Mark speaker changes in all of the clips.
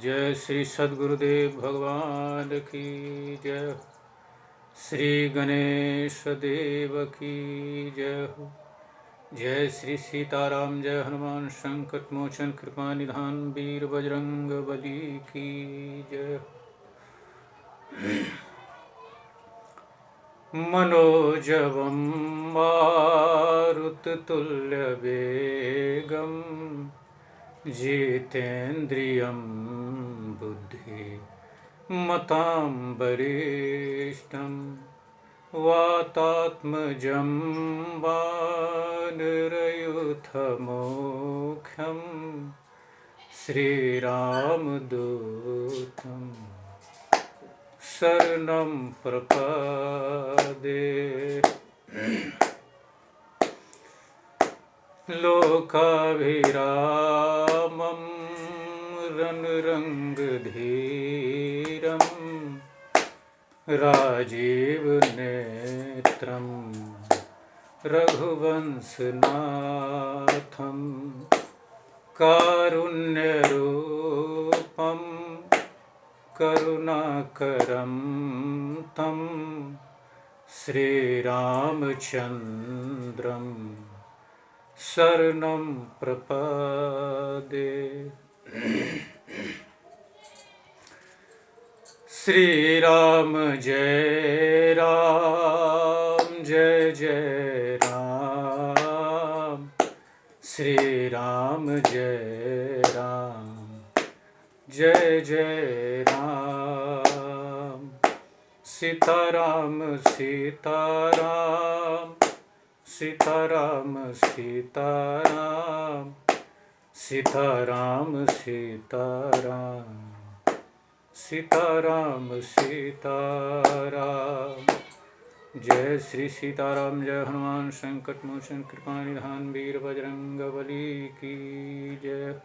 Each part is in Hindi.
Speaker 1: जय श्री सद्गुरुदेव भगवान की जय। श्री गणेश देव की जय हो। जय श्री सीताराम जय हनुमान संकट मोचन कृपा निधान वीर बजरंग बली की जय। मनोजवं मारुततुल्यवेगं जितेन्द्रियं बुद्धिमतां वरिष्ठं वातात्मजं वानरयूथमुख्यं श्रीरामदूतं शरणं प्रपदे। लोकाभिरामं रणरङ्गधीरं राजीवनेत्रं रघुवंशनाथं कारुण्यरूपं करुणाकरं तं श्रीरामचन्द्रं शरणं प्रपदे। श्रीराम जय राम जय जय राम। श्रीराम जय राम जय जय राम। सीताराम सीताराम सीताराम सीताराम सीताराम सीताराम सीताराम सीताराम। जय श्री सीताराम जय हनुमान संकट मोचन कृपा निधान वीर बजरंग बली की जय।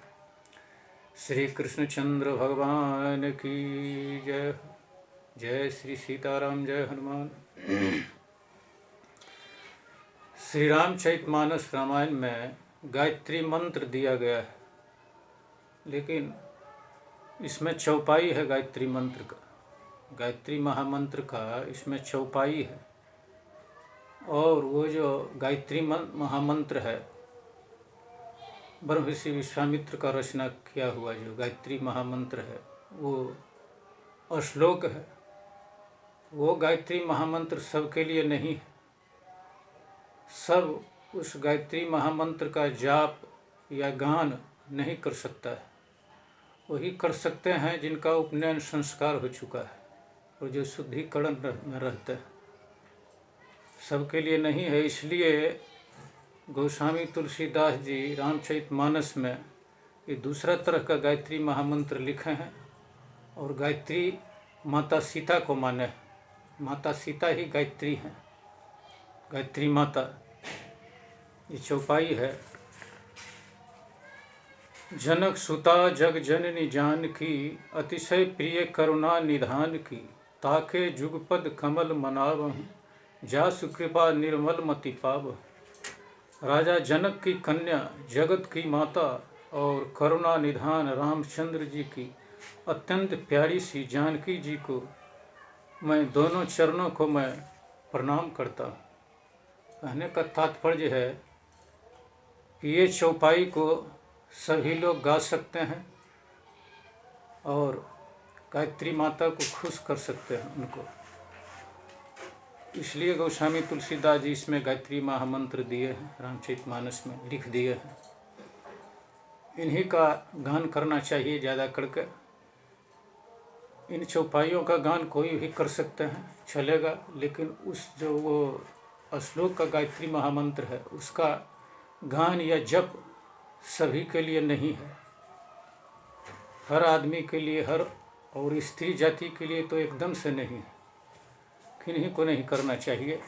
Speaker 1: श्री कृष्णचंद्र भगवान की जय। जय श्री सीताराम जय हनुमान। श्री रामचरितमानस रामायण में गायत्री मंत्र दिया गया है, लेकिन इसमें चौपाई है गायत्री मंत्र का। गायत्री महामंत्र का इसमें चौपाई है। और वो जो गायत्री महामंत्र है ब्रह्मर्षि विश्वामित्र का रचना किया हुआ जो गायत्री महामंत्र है वो श्लोक है। वो गायत्री महामंत्र सबके लिए नहीं है। सब उस गायत्री महामंत्र का जाप या गान नहीं कर सकता है। वही कर सकते हैं जिनका उपनयन संस्कार हो चुका है और जो शुद्धिकरण में रहते हैं। सबके लिए नहीं है। इसलिए गोस्वामी तुलसीदास जी रामचरितमानस में ये दूसरा तरह का गायत्री महामंत्र लिखे हैं और गायत्री माता सीता को माने। माता सीता ही गायत्री हैं, गायत्री माता। ये चौपाई है। जनक सुता जग जननी जानकी अतिशय प्रिय करुणा निधान की ताके जुगपद कमल मनावहु जासु कृपा निर्मल मति पावहु। राजा जनक की कन्या जगत की माता और करुणा निधान रामचंद्र जी की अत्यंत प्यारी सी जानकी जी को मैं दोनों चरणों को मैं प्रणाम करता हूँ। कहने का तात्पर्य है कि ये चौपाई को सभी लोग गा सकते हैं और गायत्री माता को खुश कर सकते हैं उनको। इसलिए गोस्वामी तुलसीदास जी इसमें गायत्री महामंत्र दिए हैं, रामचरितमानस में लिख दिए हैं। इन्हीं का गान करना चाहिए ज़्यादा करके। इन चौपाइयों का गान कोई भी कर सकते हैं, चलेगा, लेकिन उस जो वो श्लोक का गायत्री महामंत्र है उसका गान या जप सभी के लिए नहीं है। हर आदमी के लिए, हर और स्त्री जाति के लिए तो एकदम से नहीं है। किन्हीं को नहीं करना चाहिए।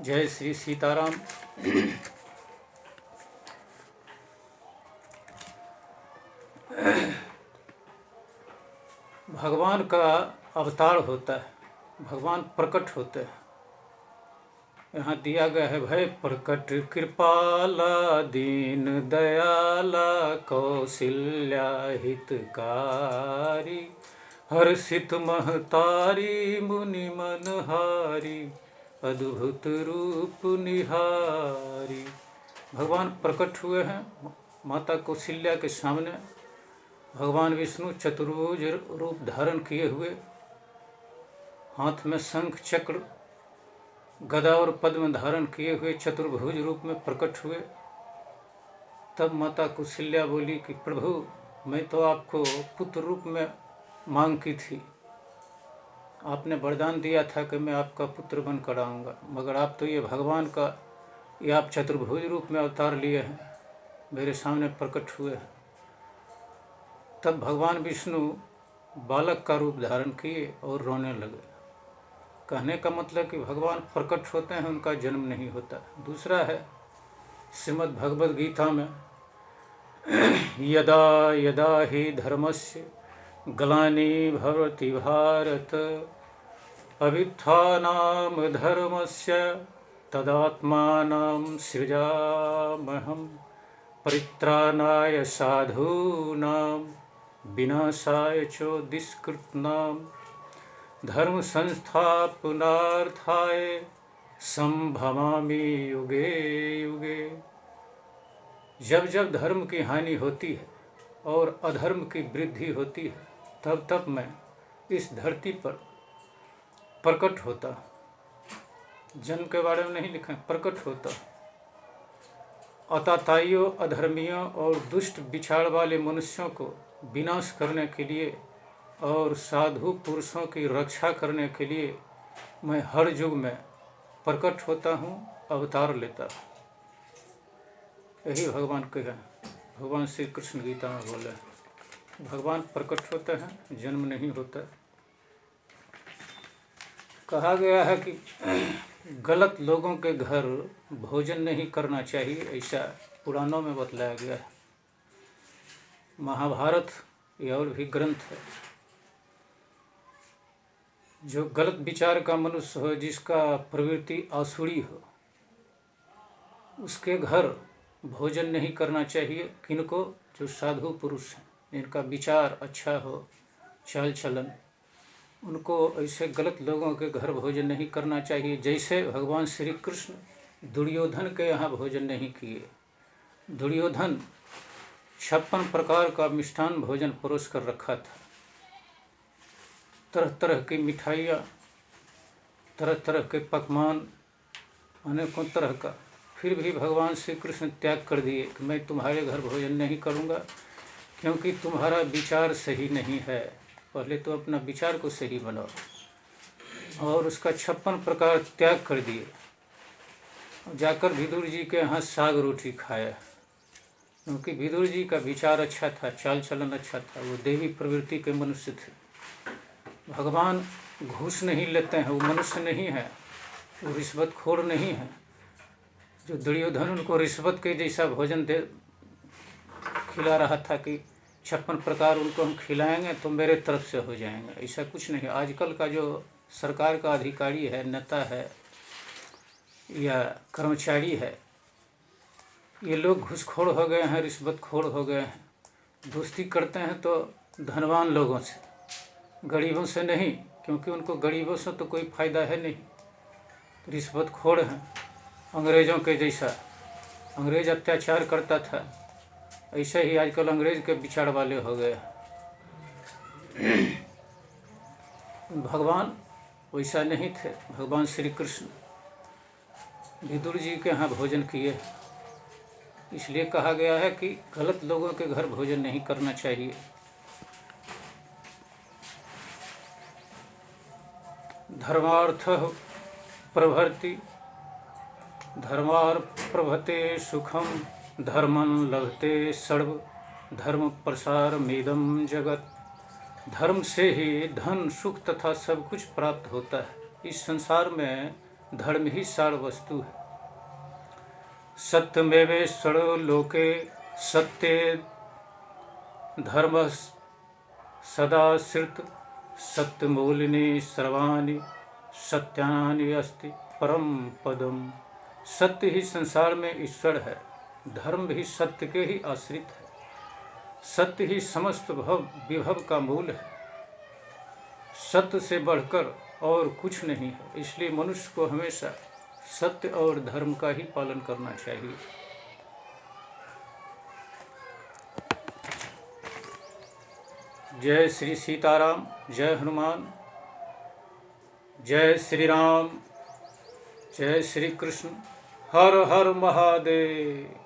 Speaker 1: जय श्री सीताराम। भगवान का अवतार होता है, भगवान प्रकट होते हैं। यहाँ दिया गया है, भय प्रकट कृपाला दीन दयाला कौशल्या हितकारी हर्षित महतारी मुनि मनहारी अद्भुत रूप निहारी। भगवान प्रकट हुए हैं माता कौशल्या के सामने। भगवान विष्णु चतुर्भुज रूप धारण किए हुए, हाथ में शंख चक्र गदा और पद्म धारण किए हुए चतुर्भुज रूप में प्रकट हुए। तब माता कौशल्या बोली कि प्रभु, मैं तो आपको पुत्र रूप में मांग की थी, आपने वरदान दिया था कि मैं आपका पुत्र बनकर आऊँगा, मगर आप तो ये भगवान का, ये आप चतुर्भुज रूप में अवतार लिए हैं, मेरे सामने प्रकट हुए हैं। तब भगवान विष्णु बालक का रूप धारण किए और रोने लगे। कहने का मतलब कि भगवान प्रकट होते हैं, उनका जन्म नहीं होता। दूसरा है श्रीमद् भगवद गीता में, यदा यदा हि धर्मस्य ग्लानि भवति भारत अभ्युत्थानं धर्मस्य तदात्मानं सृजाम्यहम् परित्राणाय साधूनां विनाशाय च दुष्कृतां धर्म संस्थापनार्थाय संभवामि युगे युगे। जब जब धर्म की हानि होती है और अधर्म की वृद्धि होती है, तब तब मैं इस धरती पर प्रकट होता। जन्म के बारे में नहीं लिखा है, प्रकट होता। अताताइयों, अधर्मियों और दुष्ट विचार वाले मनुष्यों को विनाश करने के लिए और साधु पुरुषों की रक्षा करने के लिए मैं हर युग में प्रकट होता हूँ, अवतार लेता हूँ। यही भगवान के हैं। भगवान श्री कृष्ण गीता में बोले, भगवान प्रकट होते हैं, जन्म नहीं होता। कहा गया है कि गलत लोगों के घर भोजन नहीं करना चाहिए, ऐसा पुराणों में बतलाया गया है। महाभारत या और भी ग्रंथ है। जो गलत विचार का मनुष्य हो, जिसका प्रवृत्ति आसुरी हो, उसके घर भोजन नहीं करना चाहिए। किनको? जो साधु पुरुष हैं, जिनका विचार अच्छा हो, चाल चलन, उनको ऐसे गलत लोगों के घर भोजन नहीं करना चाहिए। जैसे भगवान श्री कृष्ण दुर्योधन के यहाँ भोजन नहीं किए। दुर्योधन 56 प्रकार का मिष्ठान भोजन परोस कर रखा था, तरह तरह की मिठाइयाँ, तरह तरह के पकवान, अनेकों तरह का। फिर भी भगवान श्री कृष्ण त्याग कर दिए कि मैं तुम्हारे घर भोजन नहीं करूँगा, क्योंकि तुम्हारा विचार सही नहीं है। पहले तो अपना विचार को सही बनाओ। और उसका 56 प्रकार त्याग कर दिए। जाकर विदुर जी के यहाँ साग रोटी खाया, क्योंकि विदुर जी का विचार अच्छा था, चाल चलन अच्छा था, वो देवी प्रवृत्ति के मनुष्य थे। भगवान घूस नहीं लेते हैं, वो मनुष्य नहीं है, वो रिश्वतखोर नहीं है। जो दुर्योधन उनको रिश्वत के जैसा भोजन दे खिला रहा था कि 56 प्रकार उनको हम खिलाएंगे तो मेरे तरफ से हो जाएंगे, ऐसा कुछ नहीं। आजकल का जो सरकार का अधिकारी है, नेता है या कर्मचारी है, ये लोग घूसखोर हो गए हैं, रिश्वतखोर हो गए हैं। दोस्ती करते हैं तो धनवान लोगों से, गरीबों से नहीं, क्योंकि उनको गरीबों से तो कोई फ़ायदा है नहीं। रिश्वतखोर हैं, अंग्रेज़ों के जैसा। अंग्रेज़ अत्याचार करता था, ऐसे ही आजकल अंग्रेज़ के विचार वाले हो गए। भगवान वैसा नहीं थे। भगवान श्री कृष्ण विदुर जी के यहाँ भोजन किए, इसलिए कहा गया है कि गलत लोगों के घर भोजन नहीं करना चाहिए। धर्मार्थ प्रभर्ति धर्मार्थ प्रभते सुखम धर्मं लभते सर्व धर्म प्रसार मेदम जगत। धर्म से ही धन, सुख तथा सब कुछ प्राप्त होता है। इस संसार में धर्म ही सार वस्तु है। सत्यमेवेश्वर लोके सत्ये धर्म सदा श्रुत सत्यमूलिनी सर्वाणि सत्यानि अस्ति परम पदम। सत्य ही संसार में ईश्वर है, धर्म भी सत्य के ही आश्रित है। सत्य ही समस्त विभव का मूल है। सत्य से बढ़कर और कुछ नहीं है, इसलिए मनुष्य को हमेशा सत्य और धर्म का ही पालन करना चाहिए। जय श्री सीताराम, जय हनुमान, जय श्री राम, जय श्री कृष्ण, हर हर महादेव।